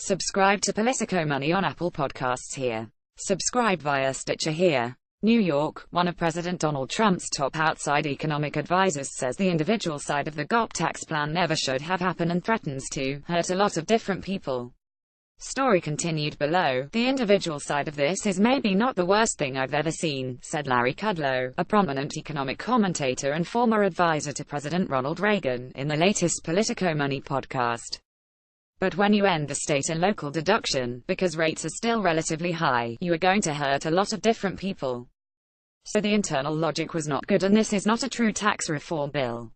Subscribe to Politico Money on Apple Podcasts here. Subscribe via Stitcher here. New York, one of President Donald Trump's top outside economic advisors says the individual side of the GOP tax plan never should have happened and threatens to hurt a lot of different people. Story continued below. The individual side of this is maybe not the worst thing I've ever seen, said Larry Kudlow, a prominent economic commentator and former advisor to President Ronald Reagan, in the latest Politico Money podcast. But when you end the state and local deduction, because rates are still relatively high, you are going to hurt a lot of different people. So the internal logic was not good and this is not a true tax reform bill.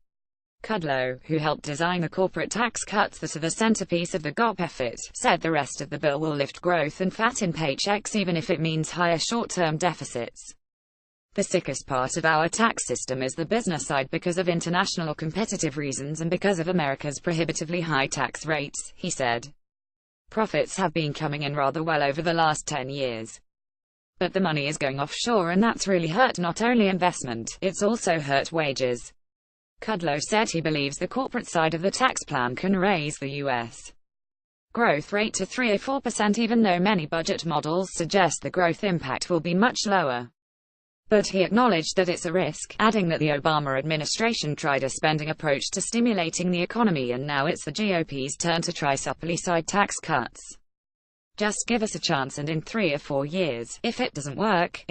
Kudlow, who helped design the corporate tax cuts that are the centerpiece of the GOP effort, said the rest of the bill will lift growth and fatten paychecks even if it means higher short-term deficits. The sickest part of our tax system is the business side because of international competitive reasons and because of America's prohibitively high tax rates, he said. Profits have been coming in rather well over the last 10 years. But the money is going offshore and that's really hurt not only investment, it's also hurt wages. Kudlow said he believes the corporate side of the tax plan can raise the U.S. growth rate to 3 or 4% even though many budget models suggest the growth impact will be much lower. But he acknowledged that it's a risk, adding that the Obama administration tried a spending approach to stimulating the economy and now it's the GOP's turn to try supply-side tax cuts. Just give us a chance and in 3 or 4 years, if it doesn't work,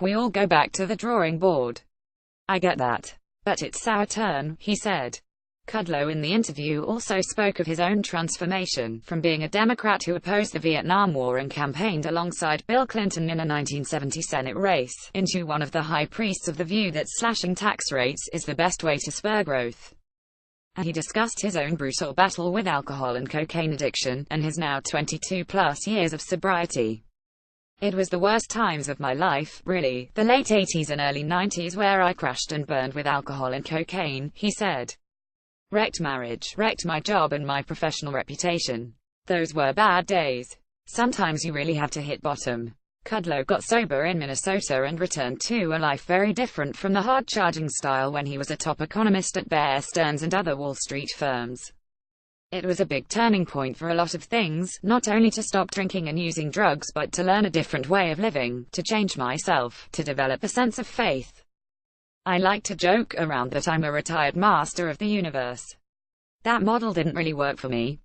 we all go back to the drawing board. I get that. But it's our turn, he said. Kudlow in the interview also spoke of his own transformation, from being a Democrat who opposed the Vietnam War and campaigned alongside Bill Clinton in a 1970 Senate race, into one of the high priests of the view that slashing tax rates is the best way to spur growth. And he discussed his own brutal battle with alcohol and cocaine addiction, and his now 22-plus years of sobriety. It was the worst times of my life, really, the late 80s and early 90s where I crashed and burned with alcohol and cocaine, he said. Wrecked marriage, wrecked my job and my professional reputation. Those were bad days. Sometimes you really have to hit bottom. Kudlow got sober in Minnesota and returned to a life very different from the hard-charging style when he was a top economist at Bear Stearns and other Wall Street firms. It was a big turning point for a lot of things, not only to stop drinking and using drugs but to learn a different way of living, to change myself, to develop a sense of faith. I like to joke around that I'm a retired master of the universe. That model didn't really work for me.